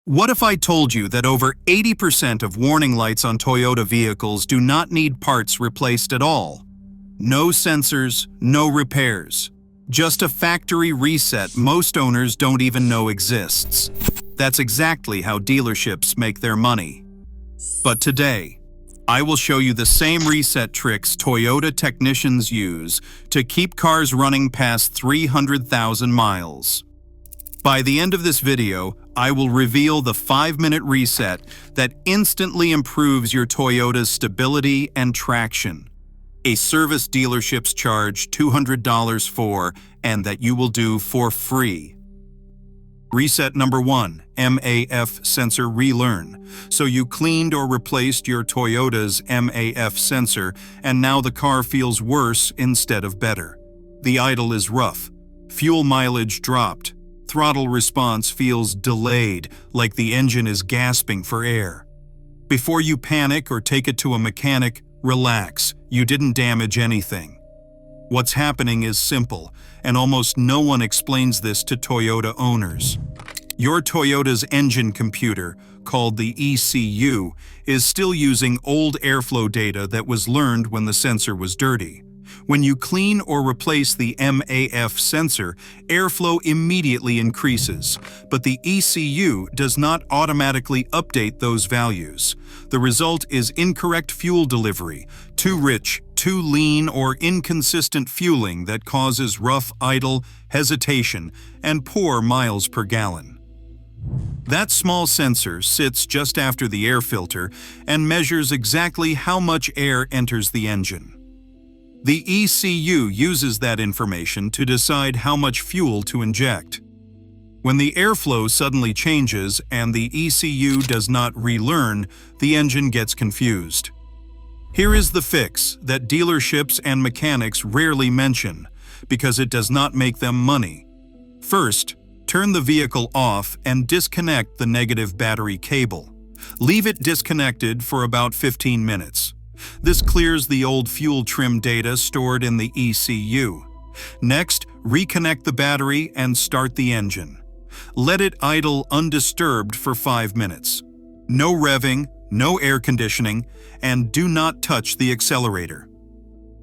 What if I told you that over 80% of warning lights on Toyota vehicles do not need parts replaced at all? No sensors, no repairs. Just a factory reset most owners don't even know exists. That's exactly how dealerships make their money. But today, I will show you the same reset tricks Toyota technicians use to keep cars running past 300,000 miles. By the end of this video, I will reveal the 5-minute reset that instantly improves your Toyota's stability and traction. A service dealerships charge $200 for, and that you will do for free. Reset number 1, MAF sensor relearn. So you cleaned or replaced your Toyota's MAF sensor, and now the car feels worse instead of better. The idle is rough. Fuel mileage dropped. Throttle response feels delayed, like the engine is gasping for air. Before you panic or take it to a mechanic, relax, you didn't damage anything. What's happening is simple, and almost no one explains this to Toyota owners. Your Toyota's engine computer, called the ECU, is still using old airflow data that was learned when the sensor was dirty. When you clean or replace the MAF sensor, airflow immediately increases, but the ECU does not automatically update those values. The result is incorrect fuel delivery, too rich, too lean, or inconsistent fueling that causes rough idle, hesitation, and poor miles per gallon. That small sensor sits just after the air filter and measures exactly how much air enters the engine. The ECU uses that information to decide how much fuel to inject. When the airflow suddenly changes and the ECU does not relearn, the engine gets confused. Here is the fix that dealerships and mechanics rarely mention, because it does not make them money. First, turn the vehicle off and disconnect the negative battery cable. Leave it disconnected for about 15 minutes. This clears the old fuel trim data stored in the ECU. Next, reconnect the battery and start the engine. Let it idle undisturbed for 5 minutes. No revving, no air conditioning, and do not touch the accelerator.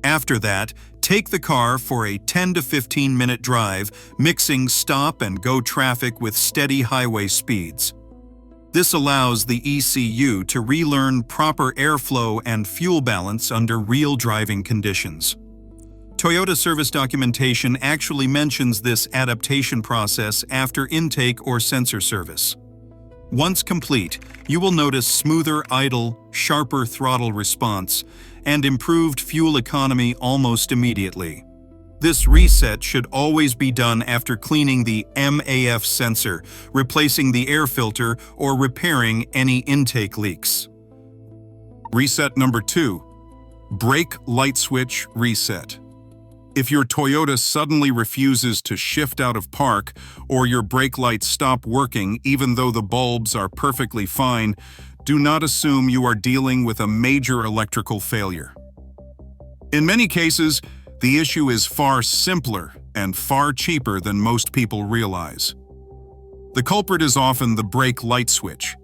After that, take the car for a 10 to 15-minute drive, mixing stop and go traffic with steady highway speeds. This allows the ECU to relearn proper airflow and fuel balance under real driving conditions. Toyota service documentation actually mentions this adaptation process after intake or sensor service. Once complete, you will notice smoother idle, sharper throttle response, and improved fuel economy almost immediately. This reset should always be done after cleaning the MAF sensor, replacing the air filter, or repairing any intake leaks. Reset number 2, brake light switch reset. If your Toyota suddenly refuses to shift out of park, or your brake lights stop working even though the bulbs are perfectly fine, do not assume you are dealing with a major electrical failure. In many cases, the issue is far simpler and far cheaper than most people realize. The culprit is often the brake light switch.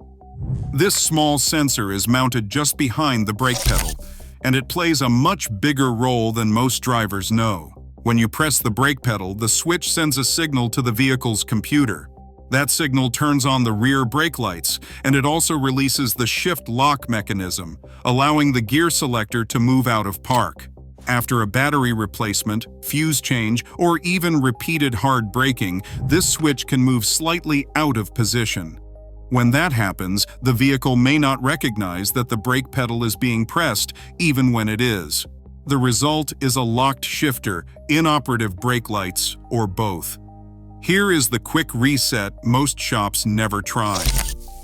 This small sensor is mounted just behind the brake pedal, and it plays a much bigger role than most drivers know. When you press the brake pedal, the switch sends a signal to the vehicle's computer. That signal turns on the rear brake lights, and it also releases the shift lock mechanism, allowing the gear selector to move out of park. After a battery replacement, fuse change, or even repeated hard braking, this switch can move slightly out of position. When that happens, the vehicle may not recognize that the brake pedal is being pressed, even when it is. The result is a locked shifter, inoperative brake lights, or both. Here is the quick reset most shops never try.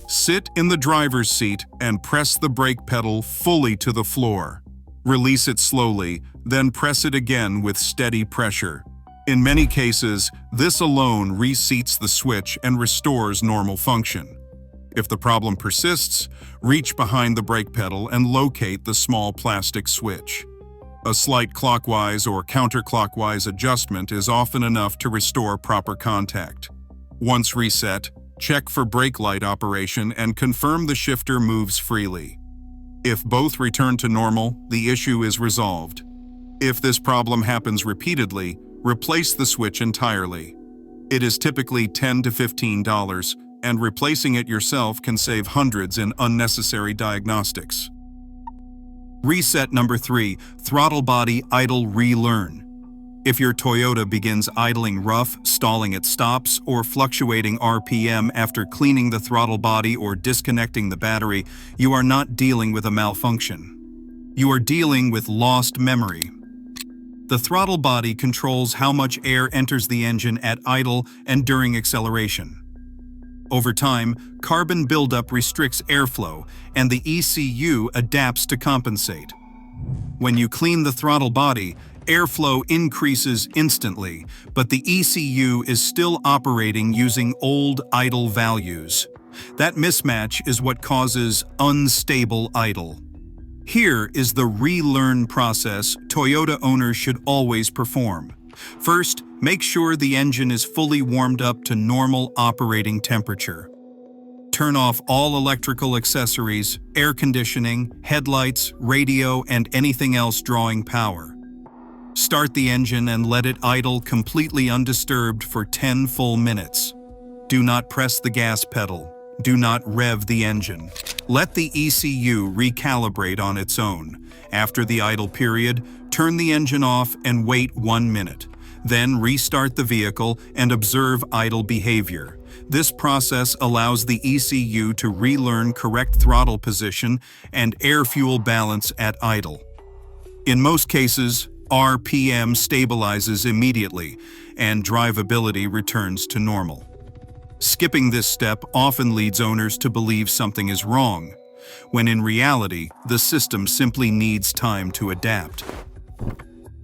Sit in the driver's seat and press the brake pedal fully to the floor. Release it slowly, then press it again with steady pressure. In many cases, this alone reseats the switch and restores normal function. If the problem persists, reach behind the brake pedal and locate the small plastic switch. A slight clockwise or counterclockwise adjustment is often enough to restore proper contact. Once reset, Check for brake light operation and confirm the shifter moves freely. If both return to normal, the issue is resolved. If this problem happens repeatedly, replace the switch entirely. It is typically $10 to $15, and replacing it yourself can save hundreds in unnecessary diagnostics. Reset number 3, throttle body idle relearn. If your Toyota begins idling rough, stalling at stops, or fluctuating RPM after cleaning the throttle body or disconnecting the battery, you are not dealing with a malfunction. You are dealing with lost memory. The throttle body controls how much air enters the engine at idle and during acceleration. Over time, carbon buildup restricts airflow, and the ECU adapts to compensate. When you clean the throttle body, airflow increases instantly, but the ECU is still operating using old idle values. That mismatch is what causes unstable idle. Here is the relearn process Toyota owners should always perform. First, make sure the engine is fully warmed up to normal operating temperature. Turn off all electrical accessories, air conditioning, headlights, radio, and anything else drawing power. Start the engine and let it idle completely undisturbed for 10 full minutes. Do not press the gas pedal. Do not rev the engine. Let the ECU recalibrate on its own. After the idle period, turn the engine off and wait 1 minute. Then restart the vehicle and observe idle behavior. This process allows the ECU to relearn correct throttle position and air-fuel balance at idle. In most cases, RPM stabilizes immediately and drivability returns to normal. Skipping this step often leads owners to believe something is wrong, when in reality, the system simply needs time to adapt.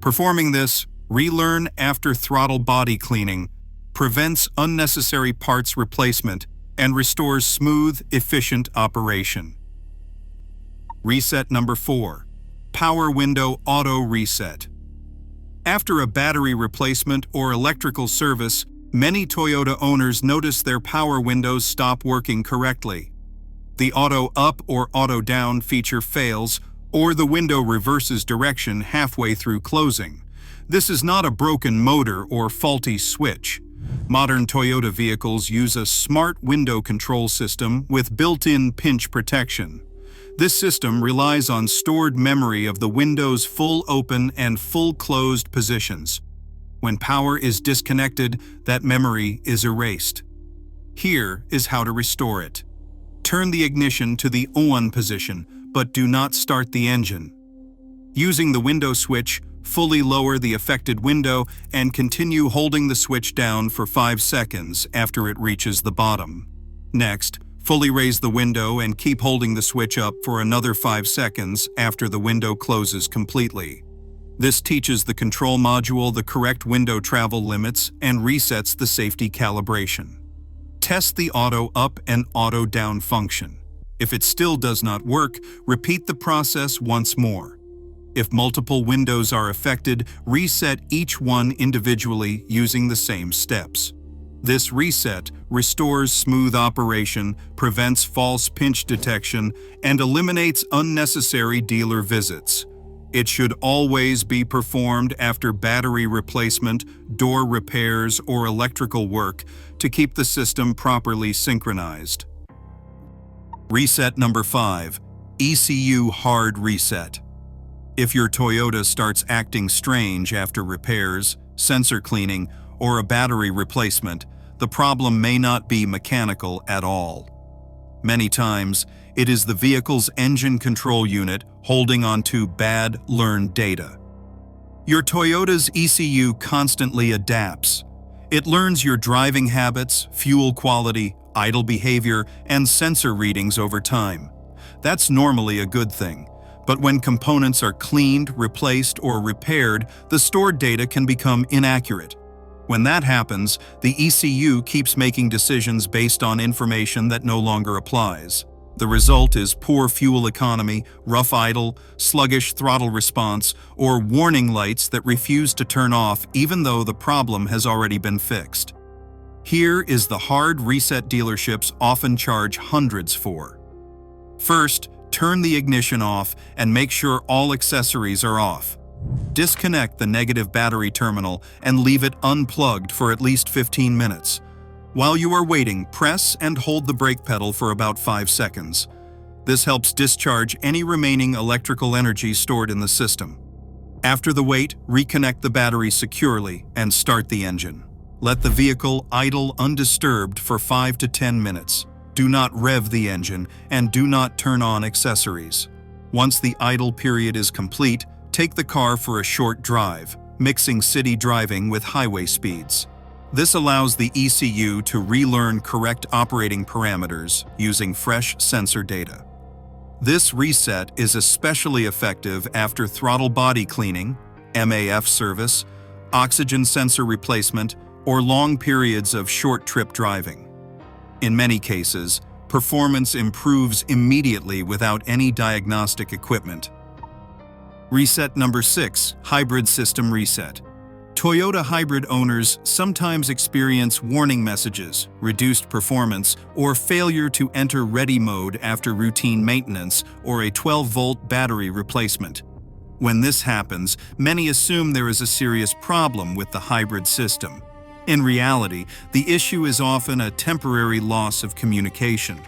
Performing this relearn after throttle body cleaning prevents unnecessary parts replacement and restores smooth, efficient operation. Reset number 4, power window auto reset. After a battery replacement or electrical service, many Toyota owners notice their power windows stop working correctly. The auto up or auto down feature fails, or the window reverses direction halfway through closing. This is not a broken motor or faulty switch. Modern Toyota vehicles use a smart window control system with built-in pinch protection. This system relies on stored memory of the window's full open and full closed positions. When power is disconnected, that memory is erased. Here is how to restore it. Turn the ignition to the on position, but do not start the engine. Using the window switch, fully lower the affected window and continue holding the switch down for 5 seconds after it reaches the bottom. Next, fully raise the window and keep holding the switch up for another 5 seconds after the window closes completely. This teaches the control module the correct window travel limits and resets the safety calibration. Test the auto up and auto down function. If it still does not work, repeat the process once more. If multiple windows are affected, reset each one individually using the same steps. This reset restores smooth operation, prevents false pinch detection, and eliminates unnecessary dealer visits. It should always be performed after battery replacement, door repairs, or electrical work to keep the system properly synchronized. Reset number 5, ECU hard reset. If your Toyota starts acting strange after repairs, sensor cleaning, or a battery replacement, the problem may not be mechanical at all. Many times, it is the vehicle's engine control unit holding onto bad learned data. Your Toyota's ECU constantly adapts. It learns your driving habits, fuel quality, idle behavior, and sensor readings over time. That's normally a good thing. But when components are cleaned, replaced, or repaired, the stored data can become inaccurate. When that happens, the ECU keeps making decisions based on information that no longer applies. The result is poor fuel economy, rough idle, sluggish throttle response, or warning lights that refuse to turn off even though the problem has already been fixed. Here is the hard reset dealerships often charge hundreds for. First, turn the ignition off and make sure all accessories are off. Disconnect the negative battery terminal and leave it unplugged for at least 15 minutes. While you are waiting, press and hold the brake pedal for about 5 seconds. This helps discharge any remaining electrical energy stored in the system. After the wait, reconnect the battery securely and start the engine. Let the vehicle idle undisturbed for 5 to 10 minutes. Do not rev the engine and do not turn on accessories. Once the idle period is complete, take the car for a short drive, mixing city driving with highway speeds. This allows the ECU to relearn correct operating parameters using fresh sensor data. This reset is especially effective after throttle body cleaning, MAF service, oxygen sensor replacement, or long periods of short-trip driving. In many cases, performance improves immediately without any diagnostic equipment. Reset number 6, Hybrid System Reset. Toyota hybrid owners sometimes experience warning messages, reduced performance, or failure to enter ready mode after routine maintenance or a 12-volt battery replacement. When this happens, many assume there is a serious problem with the hybrid system. In reality, the issue is often a temporary loss of communication.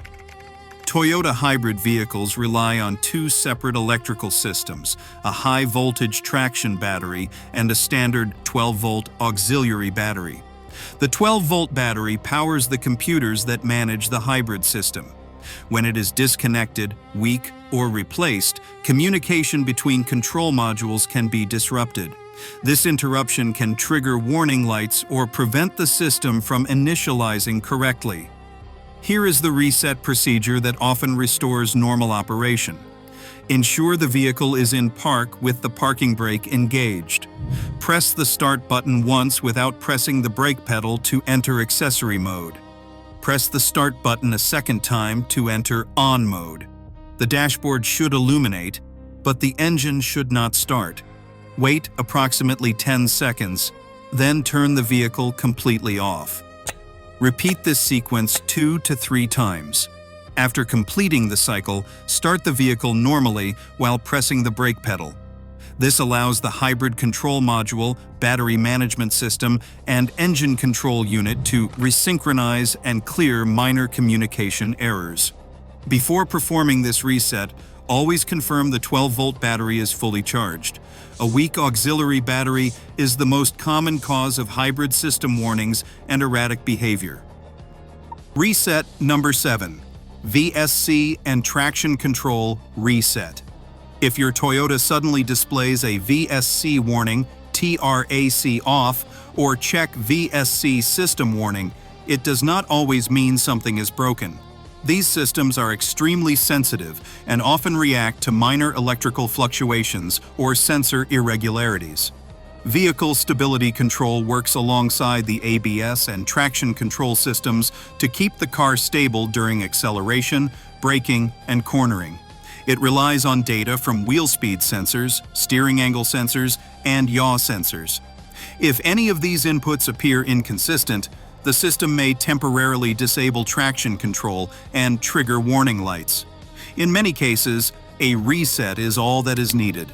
Toyota hybrid vehicles rely on 2 separate electrical systems, a high-voltage traction battery and a standard 12-volt auxiliary battery. The 12-volt battery powers the computers that manage the hybrid system. When it is disconnected, weak, or replaced, communication between control modules can be disrupted. This interruption can trigger warning lights or prevent the system from initializing correctly. Here is the reset procedure that often restores normal operation. Ensure the vehicle is in park with the parking brake engaged. Press the start button once without pressing the brake pedal to enter accessory mode. Press the start button a second time to enter on mode. The dashboard should illuminate, but the engine should not start. Wait approximately 10 seconds, then turn the vehicle completely off. Repeat this sequence 2 to 3 times. After completing the cycle, start the vehicle normally while pressing the brake pedal. This allows the hybrid control module, battery management system, and engine control unit to resynchronize and clear minor communication errors. Before performing this reset, always confirm the 12-volt battery is fully charged. A weak auxiliary battery is the most common cause of hybrid system warnings and erratic behavior. Reset number 7, VSC and Traction Control Reset. If your Toyota suddenly displays a VSC warning, TRAC off, or check VSC system warning, it does not always mean something is broken. These systems are extremely sensitive and often react to minor electrical fluctuations or sensor irregularities. Vehicle stability control works alongside the ABS and traction control systems to keep the car stable during acceleration, braking, and cornering. It relies on data from wheel speed sensors, steering angle sensors, and yaw sensors. If any of these inputs appear inconsistent, the system may temporarily disable traction control and trigger warning lights. In many cases, a reset is all that is needed.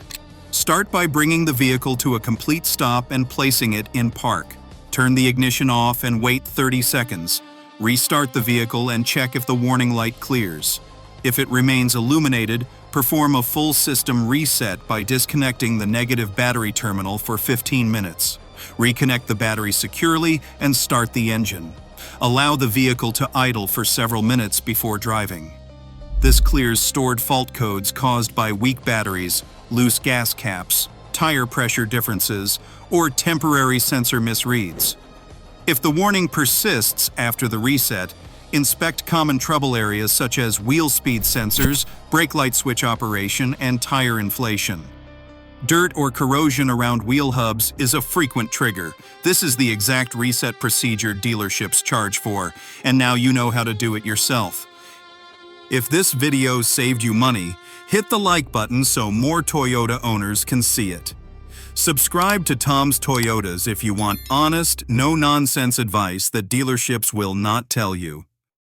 Start by bringing the vehicle to a complete stop and placing it in park. Turn the ignition off and wait 30 seconds. Restart the vehicle and check if the warning light clears. If it remains illuminated, perform a full system reset by disconnecting the negative battery terminal for 15 minutes. Reconnect the battery securely and start the engine. Allow the vehicle to idle for several minutes before driving. This clears stored fault codes caused by weak batteries, loose gas caps, tire pressure differences, or temporary sensor misreads. If the warning persists after the reset, inspect common trouble areas such as wheel speed sensors, brake light switch operation, and tire inflation. Dirt or corrosion around wheel hubs is a frequent trigger. This is the exact reset procedure dealerships charge for, and now you know how to do it yourself. If this video saved you money, hit the like button so more Toyota owners can see it. Subscribe to Tom's Toyotas if you want honest, no-nonsense advice that dealerships will not tell you.